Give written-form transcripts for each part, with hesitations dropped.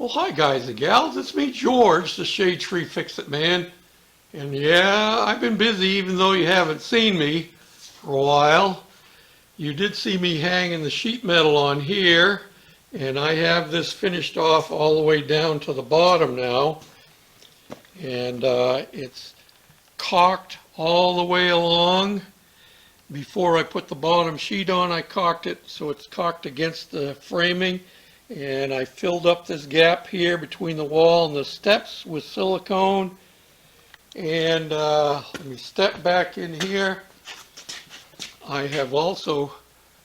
Well, hi guys and gals, it's me George, the Shade Tree Fix-It Man. And yeah, I've been busy even though you haven't seen me for a while. You did see me hanging the sheet metal on here, and I have this finished off all the way down to the bottom now. And it's caulked all the way along. Before I put the bottom sheet on, I caulked it so it's caulked against the framing. And I filled up this gap here between the wall and the steps with silicone. And let me step back in here. I have also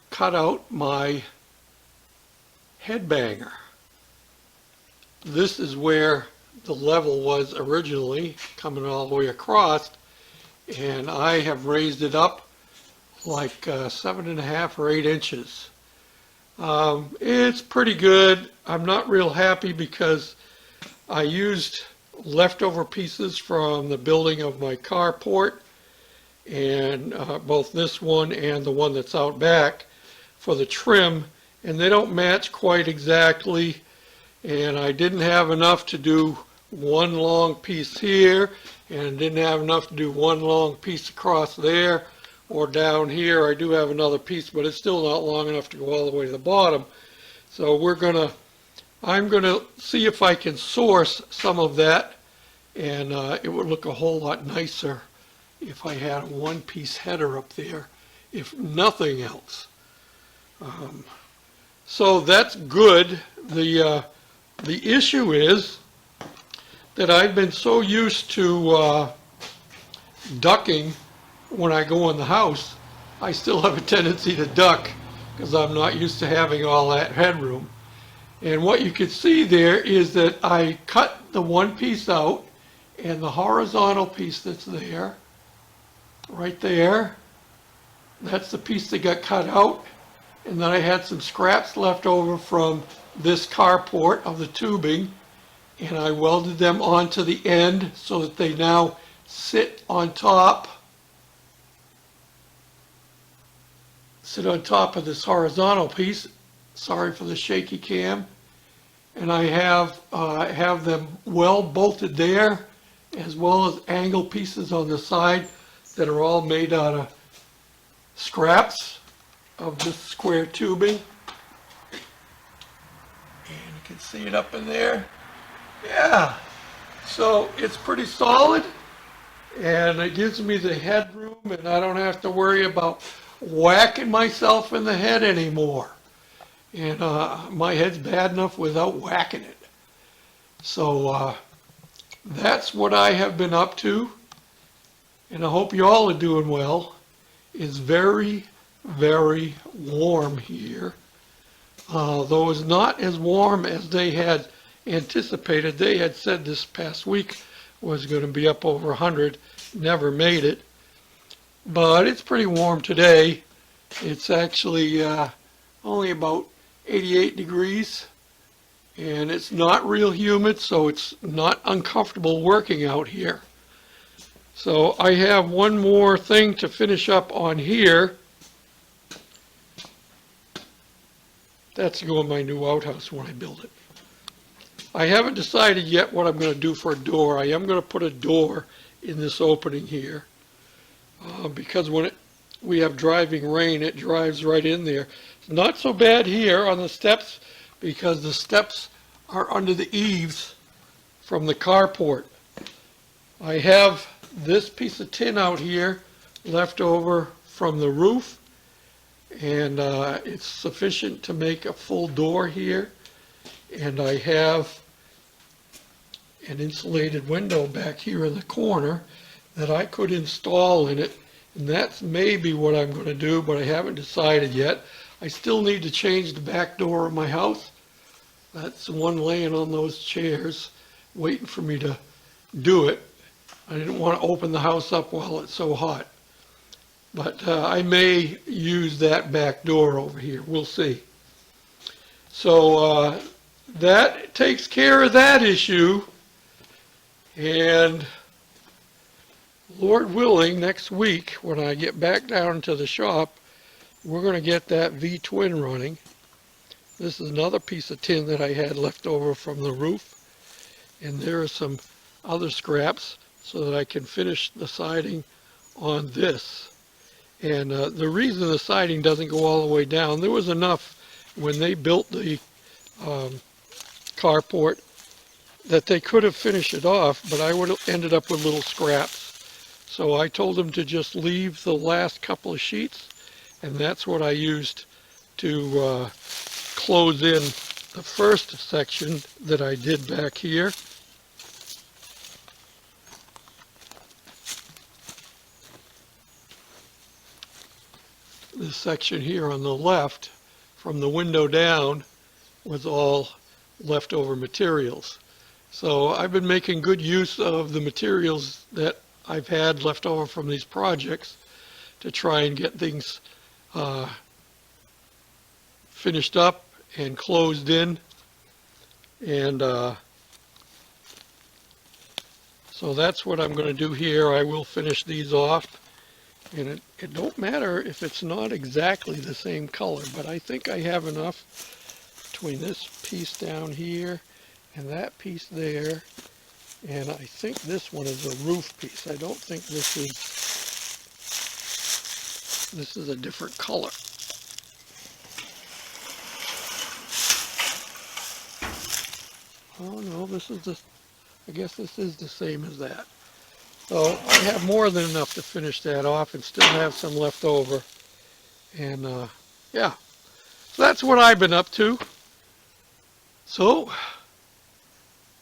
cut out my headbanger. This is where the level was originally, coming all the way across, and I have raised it up like 7.5 or 8 inches. It's pretty good. I'm not real happy because I used leftover pieces from the building of my carport, and both this one and the one that's out back for the trim, and they don't match quite exactly, and I didn't have enough to do one long piece here, and didn't have enough to do one long piece across there. Or down here, I do have another piece, but it's still not long enough to go all the way to the bottom. So I'm gonna see if I can source some of that, and it would look a whole lot nicer if I had a one-piece header up there, if nothing else. So that's good. The issue is that I've been so used to ducking. When I go in the house, I still have a tendency to duck because I'm not used to having all that headroom. And what you can see there is that I cut the one piece out, and the horizontal piece that's there, right there, that's the piece that got cut out. And then I had some scraps left over from this carport of the tubing, and I welded them onto the end so that they now sit on top of this horizontal piece. Sorry for the shaky cam. And I have them well bolted there, as well as angle pieces on the side that are all made out of scraps of this square tubing. And you can see it up in there. Yeah, so it's pretty solid, and it gives me the headroom, and I don't have to worry about whacking myself in the head anymore. And my head's bad enough without whacking it. So that's what I have been up to, and I hope you all are doing well. It's very, very warm here. Though it's not as warm as they had anticipated. They had said this past week was going to be up over 100, never made it. But it's pretty warm today. It's actually only about 88 degrees, and it's not real humid, so it's not uncomfortable working out here. So I have one more thing to finish up on here. That's going to my new outhouse when I build it. I haven't decided yet what I'm going to do for a door. I am going to put a door in this opening here. Because when we have driving rain, it drives right in there. It's not so bad here on the steps because the steps are under the eaves from the carport. I have this piece of tin out here left over from the roof, and it's sufficient to make a full door here. And I have an insulated window back here in the corner that I could install in it, and that's maybe what I'm going to do, but I haven't decided yet. I still need to change the back door of my house. That's the one laying on those chairs waiting for me to do it. I didn't want to open the house up while it's so hot, but I may use that back door over here. We'll see. So that takes care of that issue, and Lord willing, next week, when I get back down to the shop, we're going to get that V-twin running. This is another piece of tin that I had left over from the roof. And there are some other scraps so that I can finish the siding on this. And the reason the siding doesn't go all the way down, there was enough when they built the carport that they could have finished it off, but I would have ended up with little scraps. So I told them to just leave the last couple of sheets, and that's what I used to close in the first section that I did back here. This section here on the left, from the window down, was all leftover materials. So I've been making good use of the materials that I've had left over from these projects to try and get things finished up and closed in. And so that's what I'm going to do here. I will finish these off. And it don't matter if it's not exactly the same color, but I think I have enough between this piece down here and that piece there. And I think this one is a roof piece. I don't think this is a different color. Oh no, I guess this is the same as that. So I have more than enough to finish that off and still have some left over. And yeah, so that's what I've been up to. So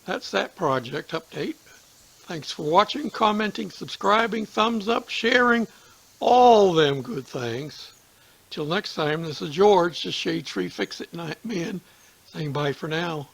that's that project update. Thanks for watching, commenting, subscribing, thumbs up, sharing, all them good things. Till next time, this is George, the Shade Tree Fix-It Man, saying bye for now.